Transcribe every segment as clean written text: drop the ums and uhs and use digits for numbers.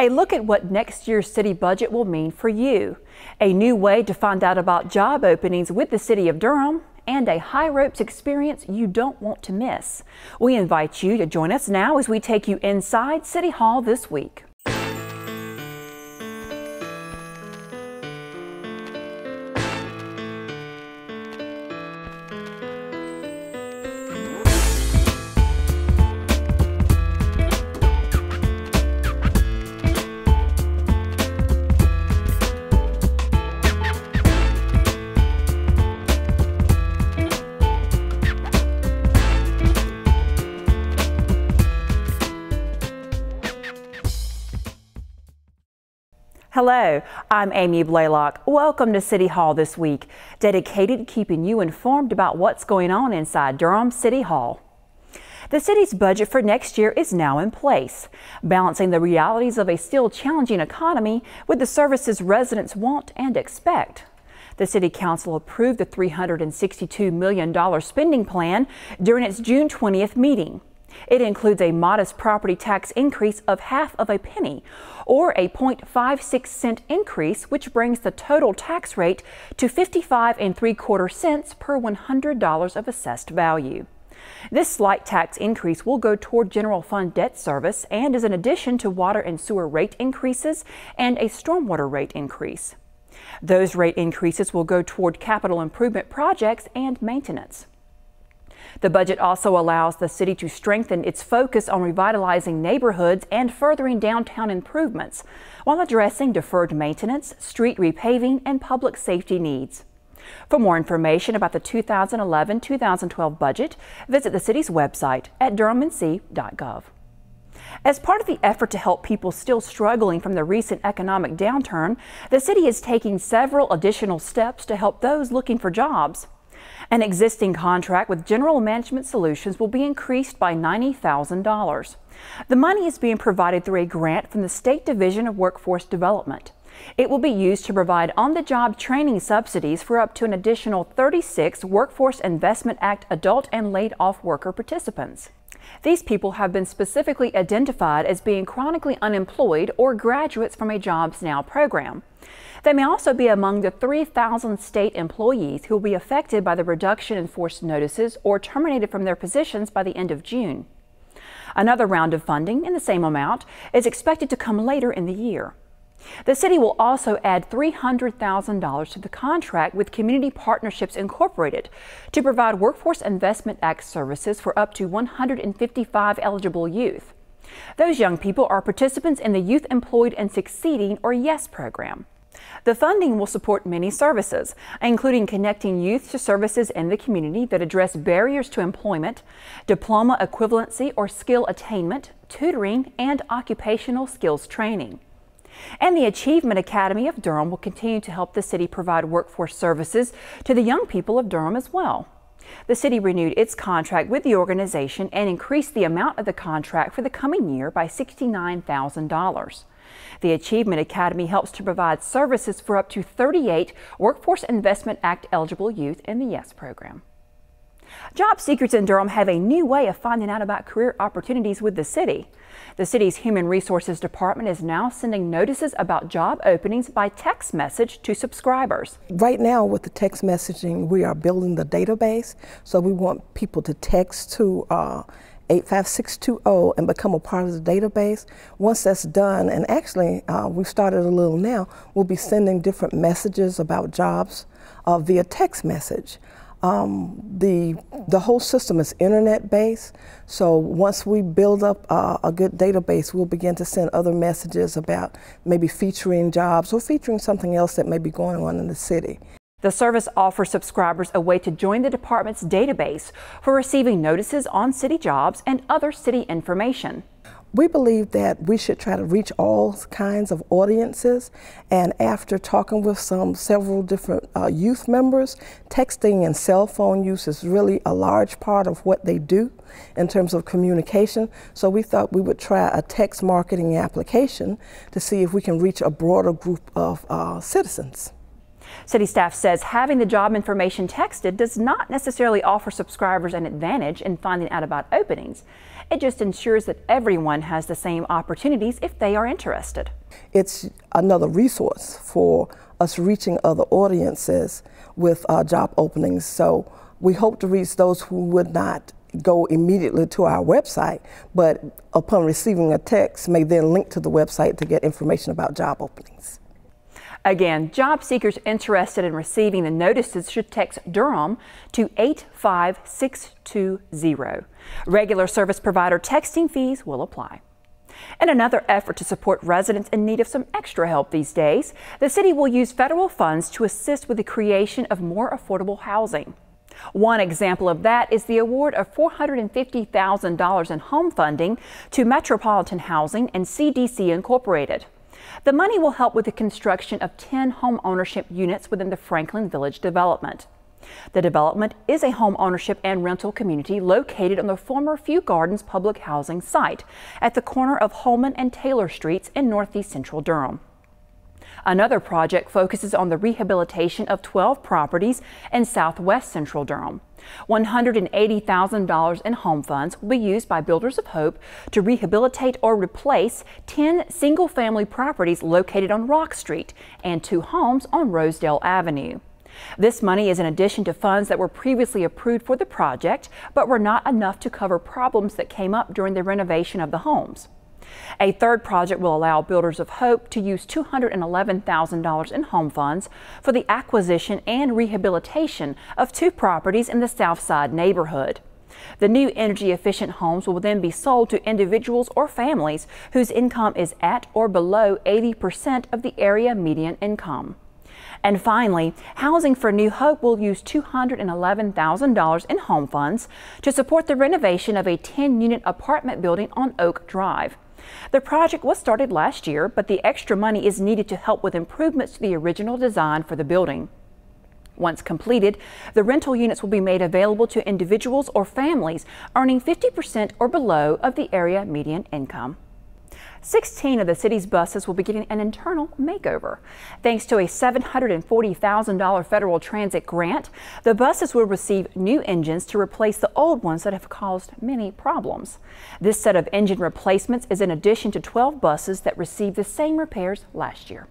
A look at what next year's city budget will mean for you. A new way to find out about job openings with the City of Durham, and a high ropes experience you don't want to miss. We invite you to join us now as we take you inside City Hall this week. Hello, I'm Amy Blaylock. Welcome to City Hall this week, dedicated to keeping you informed about what's going on inside Durham City Hall. The city's budget for next year is now in place, balancing the realities of a still challenging economy with the services residents want and expect. The City Council approved the $362 million spending plan during its June 20th meeting. It includes a modest property tax increase of half of a penny, or a 0.56 cent increase, which brings the total tax rate to 55.75 cents per $100 of assessed value. This slight tax increase will go toward general fund debt service and is in addition to water and sewer rate increases and a stormwater rate increase. Those rate increases will go toward capital improvement projects and maintenance. The budget also allows the city to strengthen its focus on revitalizing neighborhoods and furthering downtown improvements, while addressing deferred maintenance, street repaving, and public safety needs. For more information about the 2011-2012 budget, visit the city's website at durhamnc.gov. As part of the effort to help people still struggling from the recent economic downturn, the city is taking several additional steps to help those looking for jobs. An existing contract with General Management Solutions will be increased by $90,000. The money is being provided through a grant from the State Division of Workforce Development. It will be used to provide on-the-job training subsidies for up to an additional 36 Workforce Investment Act adult and laid-off worker participants. These people have been specifically identified as being chronically unemployed or graduates from a Jobs Now program. They may also be among the 3,000 state employees who will be affected by the reduction in force notices or terminated from their positions by the end of June. Another round of funding in the same amount is expected to come later in the year. The city will also add $300,000 to the contract with Community Partnerships Incorporated to provide Workforce Investment Act services for up to 155 eligible youth. Those young people are participants in the Youth Employed and Succeeding, or YES program. The funding will support many services, including connecting youth to services in the community that address barriers to employment, diploma equivalency or skill attainment, tutoring, and occupational skills training. And the Achievement Academy of Durham will continue to help the city provide workforce services to the young people of Durham as well. The city renewed its contract with the organization and increased the amount of the contract for the coming year by $69,000. The Achievement Academy helps to provide services for up to 38 Workforce Investment Act eligible youth in the YES program. Job seekers in Durham have a new way of finding out about career opportunities with the city. The city's Human Resources Department is now sending notices about job openings by text message to subscribers. Right now with the text messaging, we are building the database, so we want people to text to 85620 and become a part of the database. Once that's done, and actually we've started a little now, we'll be sending different messages about jobs via text message. The whole system is internet based, so once we build up a good database, we'll begin to send other messages about maybe featuring jobs or featuring something else that may be going on in the city. The service offers subscribers a way to join the department's database for receiving notices on city jobs and other city information. We believe that we should try to reach all kinds of audiences, and after talking with several different youth members, texting and cell phone use is really a large part of what they do in terms of communication. So we thought we would try a text marketing application to see if we can reach a broader group of citizens. City staff says having the job information texted does not necessarily offer subscribers an advantage in finding out about openings. It just ensures that everyone has the same opportunities if they are interested. It's another resource for us reaching other audiences with job openings. So we hope to reach those who would not go immediately to our website, but upon receiving a text may then link to the website to get information about job openings. Again, job seekers interested in receiving the notices should text Durham to 85620. Regular service provider texting fees will apply. In another effort to support residents in need of some extra help these days, the city will use federal funds to assist with the creation of more affordable housing. One example of that is the award of $450,000 in home funding to Metropolitan Housing and CDC Incorporated. The money will help with the construction of 10 home ownership units within the Franklin Village development. The development is a home ownership and rental community located on the former Few Gardens public housing site at the corner of Holman and Taylor Streets in northeast central Durham. Another project focuses on the rehabilitation of 12 properties in southwest central Durham. $180,000 in home funds will be used by Builders of Hope to rehabilitate or replace 10 single-family properties located on Rock Street and 2 homes on Rosedale Avenue. This money is in addition to funds that were previously approved for the project, but were not enough to cover problems that came up during the renovation of the homes. A third project will allow Builders of Hope to use $211,000 in home funds for the acquisition and rehabilitation of 2 properties in the Southside neighborhood. The new energy-efficient homes will then be sold to individuals or families whose income is at or below 80% of the area median income. And finally, Housing for New Hope will use $211,000 in home funds to support the renovation of a 10-unit apartment building on Oak Drive. The project was started last year, but the extra money is needed to help with improvements to the original design for the building. Once completed, the rental units will be made available to individuals or families earning 50% or below of the area median income. 16 of the city's buses will be getting an internal makeover. Thanks to a $740,000 federal transit grant, the buses will receive new engines to replace the old ones that have caused many problems. This set of engine replacements is in addition to 12 buses that received the same repairs last year.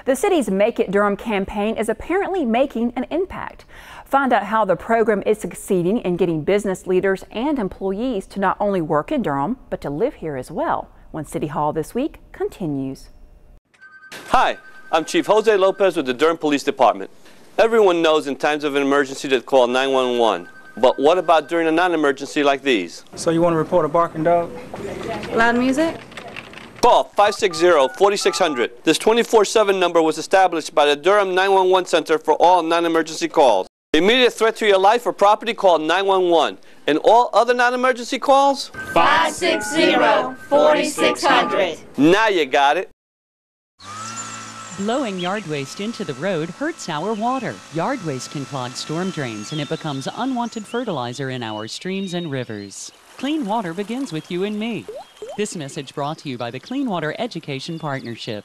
The city's Make It Durham campaign is apparently making an impact. Find out how the program is succeeding in getting business leaders and employees to not only work in Durham, but to live here as well, when City Hall This Week continues. Hi, I'm Chief Jose Lopez with the Durham Police Department. Everyone knows in times of an emergency to call 911. But what about during a non-emergency like these? So you want to report a barking dog? Loud music? Call 560-4600. This 24/7 number was established by the Durham 911 Center for all non-emergency calls. Immediate threat to your life or property, call 911. And all other non-emergency calls? 560-4600. Now you got it. Blowing yard waste into the road hurts our water. Yard waste can clog storm drains and it becomes unwanted fertilizer in our streams and rivers. Clean water begins with you and me. This message brought to you by the Clean Water Education Partnership.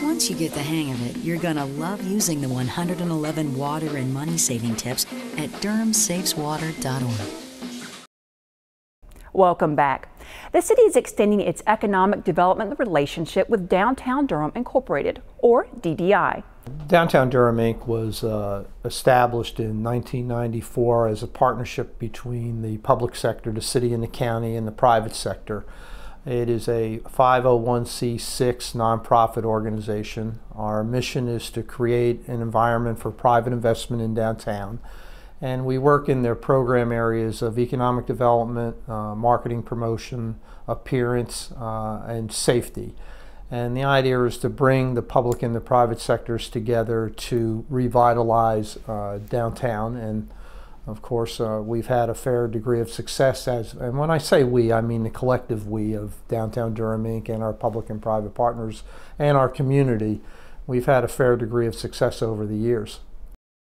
Once you get the hang of it, you're gonna love using the 111 water and money saving tips at durhamsaveswater.org. Welcome back. The city is extending its economic development relationship with Downtown Durham Incorporated, or DDI. Downtown Durham Inc. was established in 1994 as a partnership between the public sector, the city and the county, and the private sector. It is a 501c6 nonprofit organization. Our mission is to create an environment for private investment in downtown. And we work in their program areas of economic development, marketing promotion, appearance, and safety. And the idea is to bring the public and the private sectors together to revitalize downtown. And of course, we've had a fair degree of success and when I say we, I mean the collective we of Downtown Durham Inc. and our public and private partners and our community. We've had a fair degree of success over the years.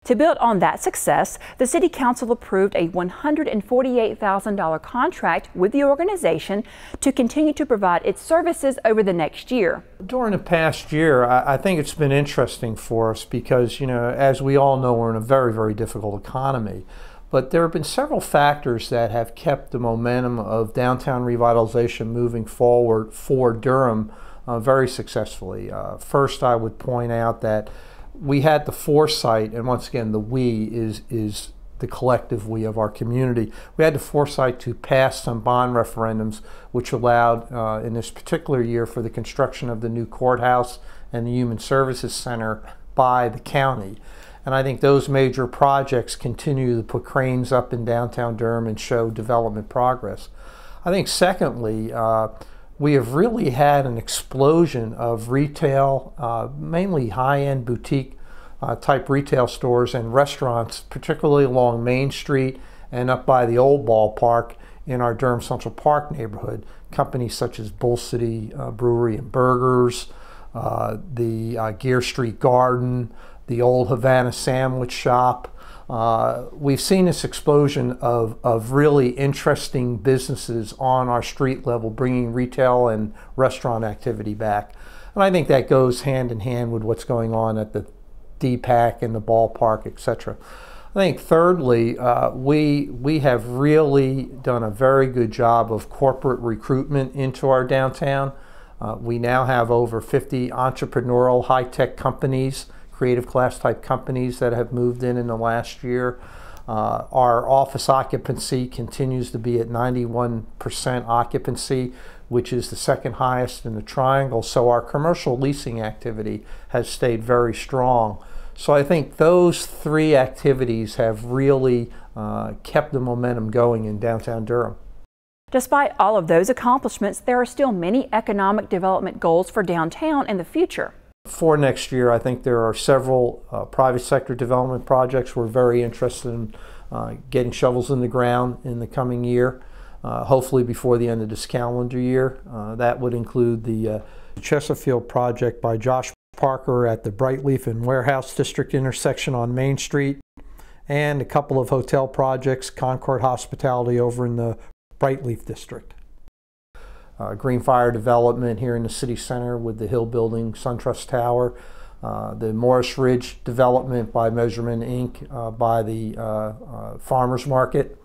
To build on that success, the City Council approved a $148,000 contract with the organization to continue to provide its services over the next year. During the past year, I think it's been interesting for us because, you know, as we all know, we're in a very, very difficult economy. But there have been several factors that have kept the momentum of downtown revitalization moving forward for Durham very successfully. First, I would point out that we had the foresight, and once again, the we is the collective we of our community. We had the foresight to pass some bond referendums which allowed, in this particular year, for the construction of the new courthouse and the Human Services Center by the county. And I think those major projects continue to put cranes up in downtown Durham and show development progress. I think secondly, we have really had an explosion of retail, mainly high-end boutique type retail stores and restaurants, particularly along Main Street and up by the old ballpark in our Durham Central Park neighborhood. Companies such as Bull City Brewery and Burgers, the Gear Street Garden, the Old Havana Sandwich Shop. We've seen this explosion of really interesting businesses on our street level, bringing retail and restaurant activity back. And I think that goes hand in hand with what's going on at the DPAC and the ballpark, etc. I think thirdly, we have really done a very good job of corporate recruitment into our downtown. We now have over 50 entrepreneurial high-tech companies, creative class type companies that have moved in the last year. Our office occupancy continues to be at 91% occupancy, which is the second highest in the triangle. So our commercial leasing activity has stayed very strong. So I think those three activities have really kept the momentum going in downtown Durham. Despite all of those accomplishments, there are still many economic development goals for downtown in the future. For next year, I think there are several private sector development projects. We're very interested in getting shovels in the ground in the coming year, hopefully before the end of this calendar year. That would include the Chesterfield project by Josh Parker at the Brightleaf and Warehouse District intersection on Main Street, and a couple of hotel projects, Concord Hospitality over in the Brightleaf District. Green Fire development here in the city center with the Hill Building, SunTrust Tower, the Morris Ridge development by Measurement Inc. By the Farmers Market.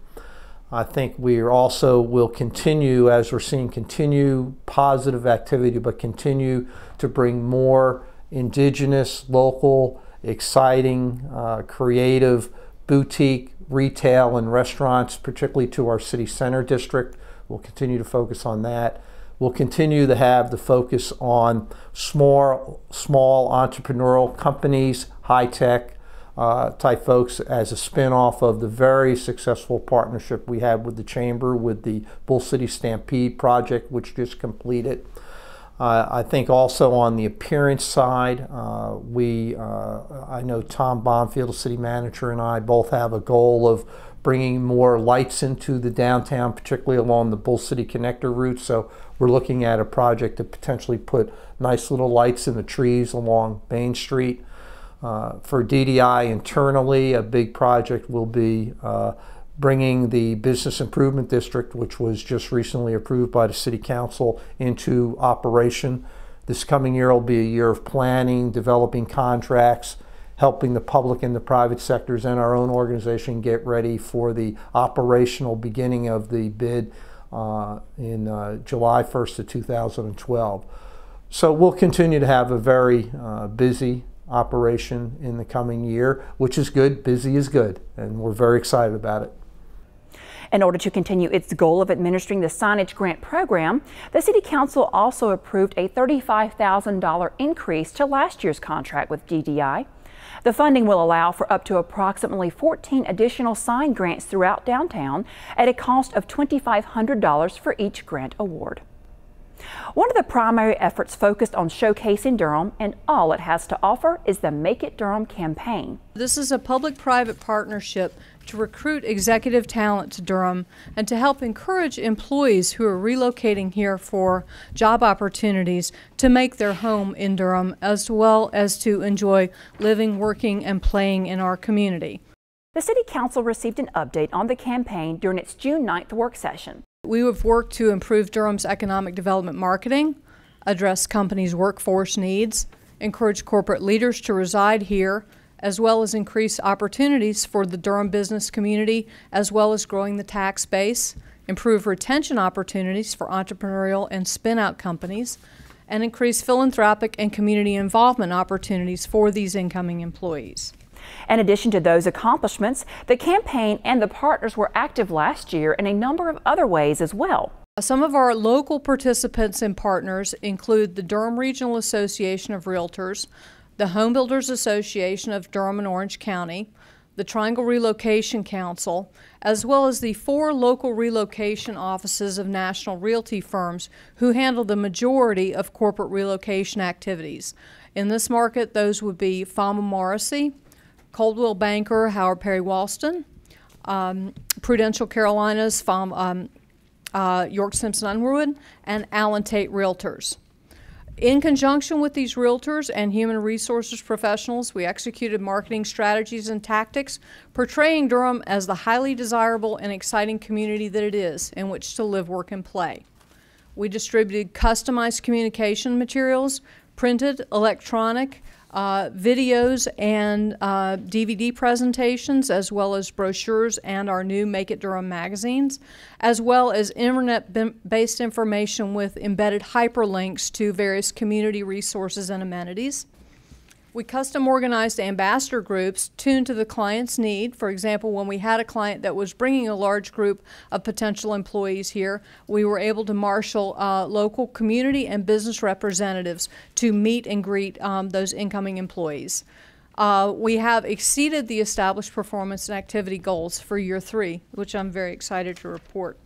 I think we also will continue, as we're seeing, continue positive activity, but continue to bring more indigenous, local, exciting, creative, boutique, retail, and restaurants, particularly to our city center district. We'll continue to focus on that. We'll continue to have the focus on small entrepreneurial companies, high-tech type folks, as a spin-off of the very successful partnership we have with the Chamber with the Bull City Stampede project, which just completed. I think also on the appearance side, I know Tom Bonfield, the city manager, and I both have a goal of bringing more lights into the downtown, particularly along the Bull City Connector route. So we're looking at a project to potentially put nice little lights in the trees along Main Street. For DDI internally, a big project will be bringing the Business Improvement District, which was just recently approved by the City Council, into operation. This coming year will be a year of planning, developing contracts, helping the public and the private sectors and our own organization get ready for the operational beginning of the bid in July 1st of 2012. So we'll continue to have a very busy operation in the coming year, which is good. Busy is good, and we're very excited about it. In order to continue its goal of administering the signage grant program, the City Council also approved a $35,000 increase to last year's contract with DDI. The funding will allow for up to approximately 14 additional sign grants throughout downtown at a cost of $2,500 for each grant award. One of the primary efforts focused on showcasing Durham and all it has to offer is the Make It Durham campaign. This is a public-private partnership to recruit executive talent to Durham and to help encourage employees who are relocating here for job opportunities to make their home in Durham, as well as to enjoy living, working, and playing in our community. The City Council received an update on the campaign during its June 9th work session. We have worked to improve Durham's economic development marketing, address companies' workforce needs, encourage corporate leaders to reside here, as well as increase opportunities for the Durham business community, as well as growing the tax base, improve retention opportunities for entrepreneurial and spin-out companies, and increase philanthropic and community involvement opportunities for these incoming employees. In addition to those accomplishments, the campaign and the partners were active last year in a number of other ways as well. Some of our local participants and partners include the Durham Regional Association of Realtors, the Home Builders Association of Durham and Orange County, the Triangle Relocation Council, as well as the 4 local relocation offices of national realty firms who handle the majority of corporate relocation activities. In this market, those would be Fama Morrissey, Coldwell Banker, Howard Perry Walston, Prudential Carolinas, York Simpson Unruh, and Allen Tate Realtors. In conjunction with these realtors and human resources professionals, we executed marketing strategies and tactics portraying Durham as the highly desirable and exciting community that it is in which to live, work, and play. We distributed customized communication materials, printed, electronic, videos and DVD presentations, as well as brochures and our new Make It Durham magazines, as well as internet-based information with embedded hyperlinks to various community resources and amenities. We custom organized ambassador groups tuned to the client's need. For example, when we had a client that was bringing a large group of potential employees here, we were able to marshal local community and business representatives to meet and greet those incoming employees. We have exceeded the established performance and activity goals for year 3, which I'm very excited to report.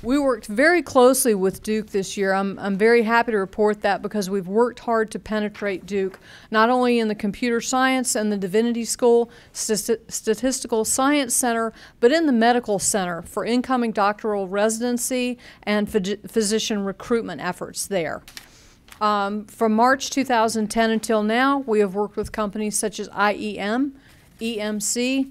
We worked very closely with Duke this year. I'm very happy to report that because we've worked hard to penetrate Duke, not only in the computer science and the divinity school, statistical science center, but in the medical center for incoming doctoral residency and physician recruitment efforts there. From March 2010 until now, we have worked with companies such as IEM, EMC,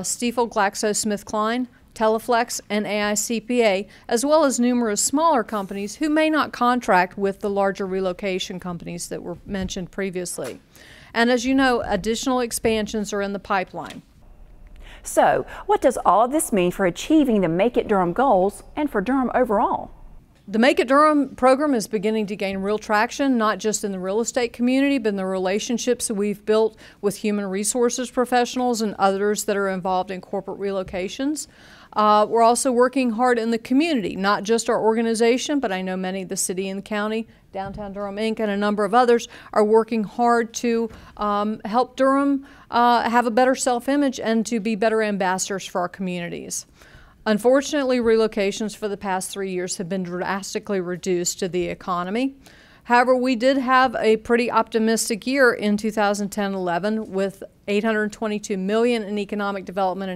Stiefel GlaxoSmithKline, Teleflex, and AICPA, as well as numerous smaller companies who may not contract with the larger relocation companies that were mentioned previously. And as you know, additional expansions are in the pipeline. So, what does all of this mean for achieving the Make It Durham goals and for Durham overall? The Make It Durham program is beginning to gain real traction, not just in the real estate community, but in the relationships that we've built with human resources professionals and others that are involved in corporate relocations. We're also working hard in the community, not just our organization, but I know many of the city and the county, Downtown Durham Inc., and a number of others are working hard to help Durham have a better self-image and to be better ambassadors for our communities. Unfortunately, relocations for the past 3 years have been drastically reduced to the economy. However, we did have a pretty optimistic year in 2010-11 with $822 million in economic development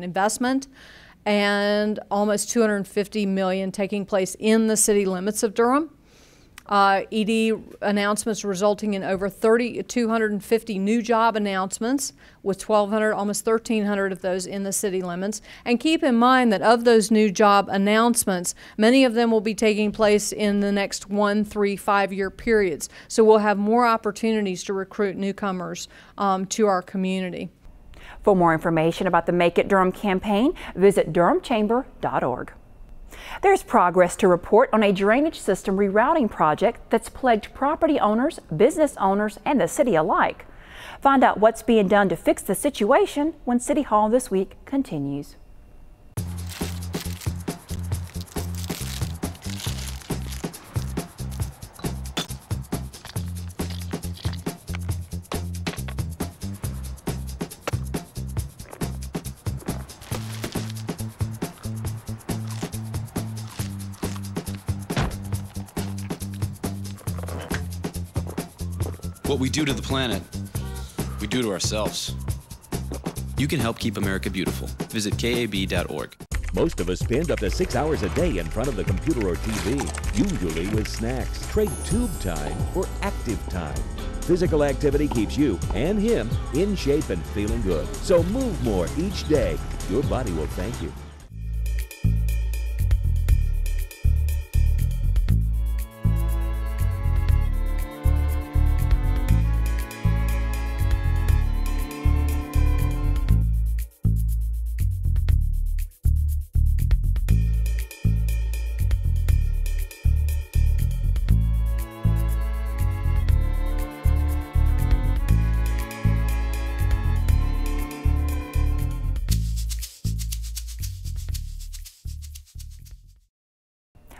investment and almost $250 million taking place in the city limits of Durham. ED announcements resulting in over 250 new job announcements, with 1,200, almost 1,300 of those in the city limits. And keep in mind that of those new job announcements, many of them will be taking place in the next 1, 3, 5-year periods. So we'll have more opportunities to recruit newcomers to our community. For more information about the Make It Durham campaign, visit durhamchamber.org. There's progress to report on a drainage system rerouting project that's plagued property owners, business owners, and the city alike. Find out what's being done to fix the situation when City Hall this week continues. What we do to the planet, we do to ourselves. You can help keep America beautiful. Visit KAB.org. Most of us spend up to 6 hours a day in front of the computer or TV, usually with snacks. Trade tube time for active time. Physical activity keeps you and him in shape and feeling good. So move more each day. Your body will thank you.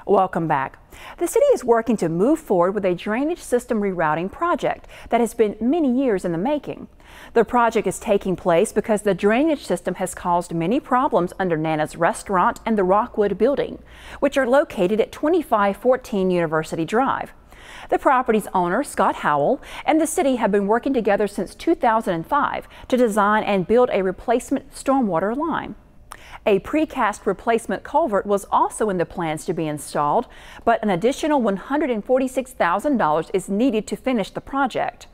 Welcome back. The city is working to move forward with a drainage system rerouting project that has been many years in the making. The project is taking place because the drainage system has caused many problems under Nana's Restaurant and the Rockwood Building, which are located at 2514 University Drive. The property's owner, Scott Howell, and the city have been working together since 2005 to design and build a replacement stormwater line. A precast replacement culvert was also in the plans to be installed, but an additional $146,000 is needed to finish the project.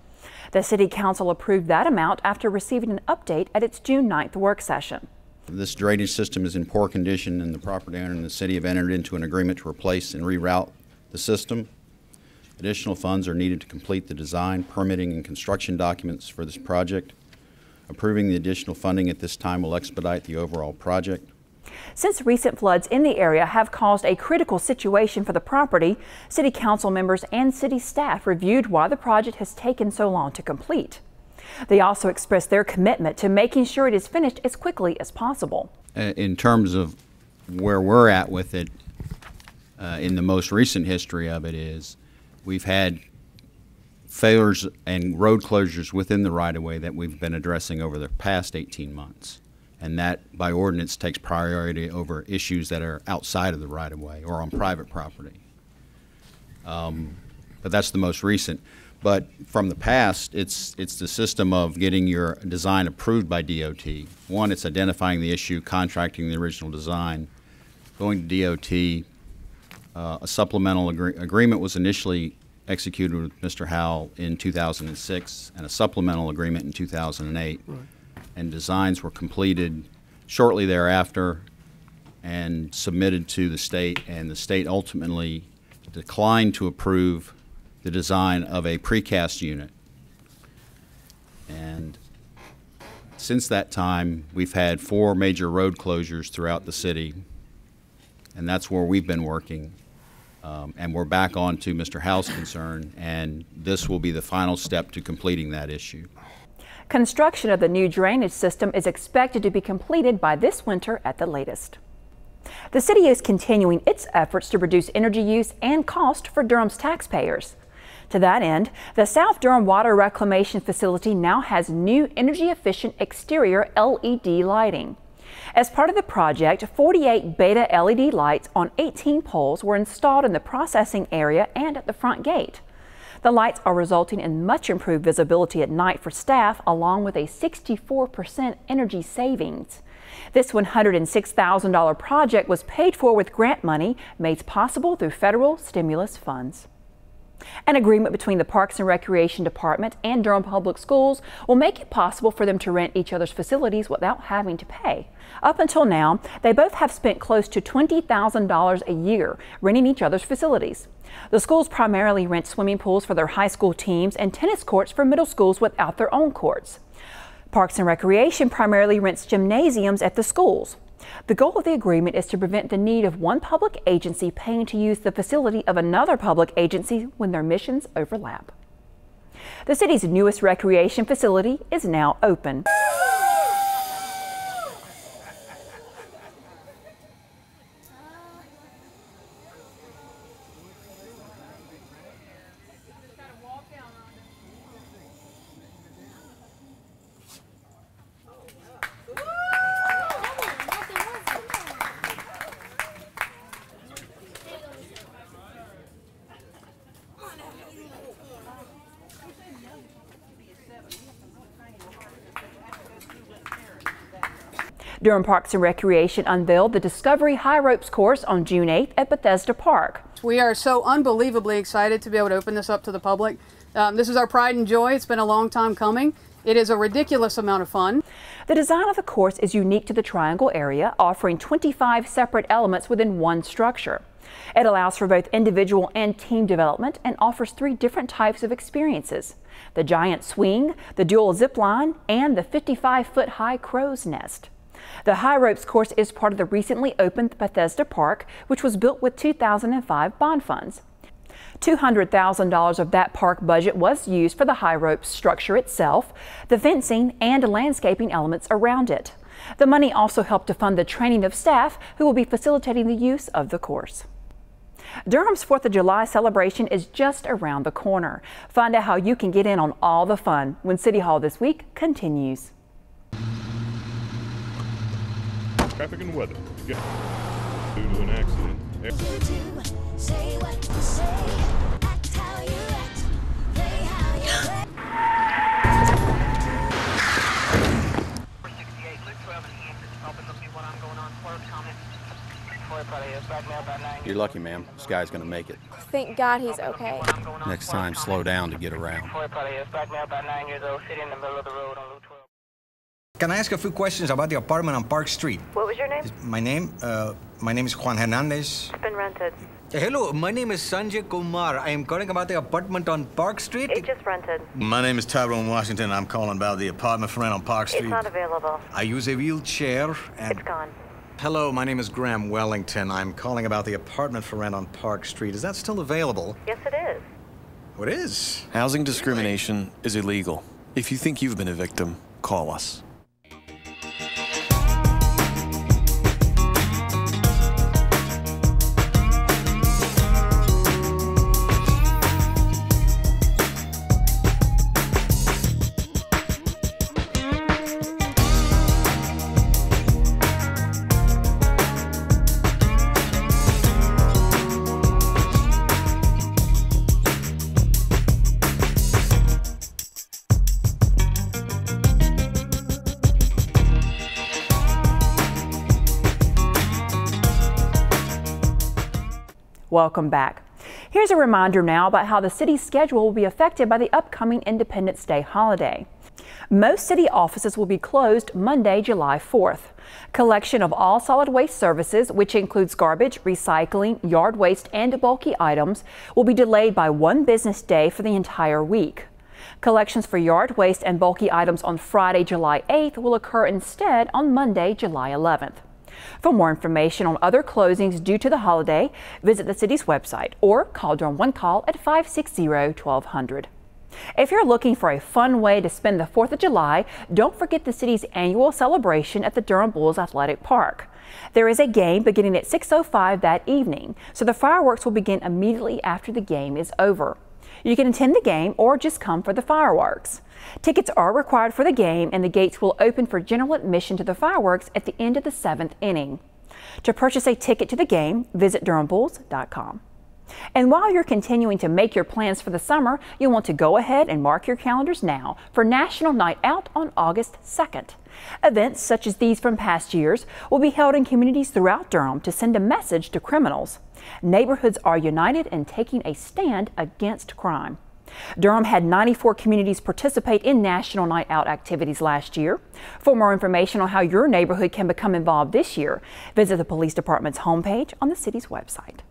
The City Council approved that amount after receiving an update at its June 9th work session. This drainage system is in poor condition, and the property owner and the city have entered into an agreement to replace and reroute the system. Additional funds are needed to complete the design, permitting, and construction documents for this project. Approving the additional funding at this time will expedite the overall project. Since recent floods in the area have caused a critical situation for the property, City Council members and city staff reviewed why the project has taken so long to complete. They also expressed their commitment to making sure it is finished as quickly as possible. In terms of where we're at with it, in the most recent history of it is we've had failures and road closures within the right-of-way that we've been addressing over the past 18 months. And that, by ordinance, takes priority over issues that are outside of the right-of-way or on private property. But that's the most recent. But from the past, it's the system of getting your design approved by DOT. One, it's identifying the issue, contracting the original design, going to DOT. A supplemental agreement was initially executed with Mr. Howell in 2006 and a supplemental agreement in 2008. Right. And designs were completed shortly thereafter and submitted to the state, and the state ultimately declined to approve the design of a precast unit. And since that time, we've had 4 major road closures throughout the city, and that's where we've been working. And we're back on to Mr. Howell's concern, and this will be the final step to completing that issue. Construction of the new drainage system is expected to be completed by this winter at the latest. The city is continuing its efforts to reduce energy use and cost for Durham's taxpayers. To that end, the South Durham Water Reclamation Facility now has new energy-efficient exterior LED lighting. As part of the project, 48 beta LED lights on 18 poles were installed in the processing area and at the front gate. The lights are resulting in much improved visibility at night for staff, along with a 64% energy savings. This $106,000 project was paid for with grant money made possible through federal stimulus funds. An agreement between the Parks and Recreation Department and Durham Public Schools will make it possible for them to rent each other's facilities without having to pay. Up until now, they both have spent close to $20,000 a year renting each other's facilities. The schools primarily rent swimming pools for their high school teams and tennis courts for middle schools without their own courts. Parks and Recreation primarily rents gymnasiums at the schools. The goal of the agreement is to prevent the need of one public agency paying to use the facility of another public agency when their missions overlap. The city's newest recreation facility is now open. Durham Parks and Recreation unveiled the Discovery High Ropes course on June 8th at Bethesda Park. We are so unbelievably excited to be able to open this up to the public. This is our pride and joy. It's been a long time coming. It is a ridiculous amount of fun. The design of the course is unique to the Triangle area, offering 25 separate elements within one structure. It allows for both individual and team development and offers 3 different types of experiences: the giant swing, the dual zip line, and the 55-foot high crow's nest. The High Ropes course is part of the recently opened Bethesda Park, which was built with 2005 bond funds. $200,000 of that park budget was used for the High Ropes structure itself, the fencing, and landscaping elements around it. The money also helped to fund the training of staff who will be facilitating the use of the course. Durham's 4th of July celebration is just around the corner. Find out how you can get in on all the fun when City Hall This Week continues. Traffic and weather. Due to an accident. Say what you say, act how you act, play how you play. 468, look 12 and open up what I'm going on. You're lucky, ma'am. This guy's gonna make it. Thank God he's okay. Next time, slow down to get around. Can I ask a few questions about the apartment on Park Street? What was your name? My name is Juan Hernandez. It's been rented. Hello, my name is Sanjay Kumar. I am calling about the apartment on Park Street. It just rented. My name is Tyrone Washington. I'm calling about the apartment for rent on Park Street. It's not available. I use a wheelchair and... It's gone. Hello, my name is Graham Wellington. I'm calling about the apartment for rent on Park Street. Is that still available? Yes, it is. Oh, it is? Housing discrimination is illegal. If you think you've been a victim, call us. Welcome back. Here's a reminder now about how the city's schedule will be affected by the upcoming Independence Day holiday. Most city offices will be closed Monday, July 4th. Collection of all solid waste services, which includes garbage, recycling, yard waste, and bulky items, will be delayed by 1 business day for the entire week. Collections for yard waste and bulky items on Friday, July 8th will occur instead on Monday, July 11th. For more information on other closings due to the holiday, visit the city's website or call Durham One Call at 560-1200. If you're looking for a fun way to spend the 4th of July, don't forget the city's annual celebration at the Durham Bulls Athletic Park. There is a game beginning at 6:05 that evening, so the fireworks will begin immediately after the game is over. You can attend the game or just come for the fireworks. Tickets are required for the game, and the gates will open for general admission to the fireworks at the end of the 7th inning. To purchase a ticket to the game, visit durhambulls.com. And while you're continuing to make your plans for the summer, you'll want to go ahead and mark your calendars now for National Night Out on August 2nd. Events such as these from past years will be held in communities throughout Durham to send a message to criminals. Neighborhoods are united in taking a stand against crime. Durham had 94 communities participate in National Night Out activities last year. For more information on how your neighborhood can become involved this year, visit the police department's homepage on the city's website.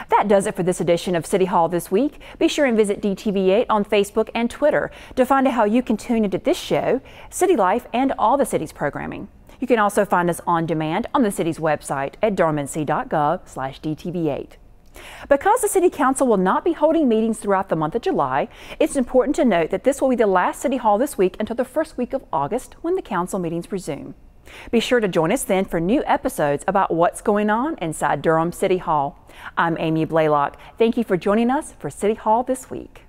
That does it for this edition of City Hall This Week. Be sure and visit DTV8 on Facebook and Twitter to find out how you can tune into this show, City Life, and all the city's programming. You can also find us on demand on the city's website at durhamnc.gov/DTV8. Because the City Council will not be holding meetings throughout the month of July, it's important to note that this will be the last City Hall This Week until the first week of August when the council meetings resume. Be sure to join us then for new episodes about what's going on inside Durham City Hall. I'm Amy Blaylock. Thank you for joining us for City Hall This Week.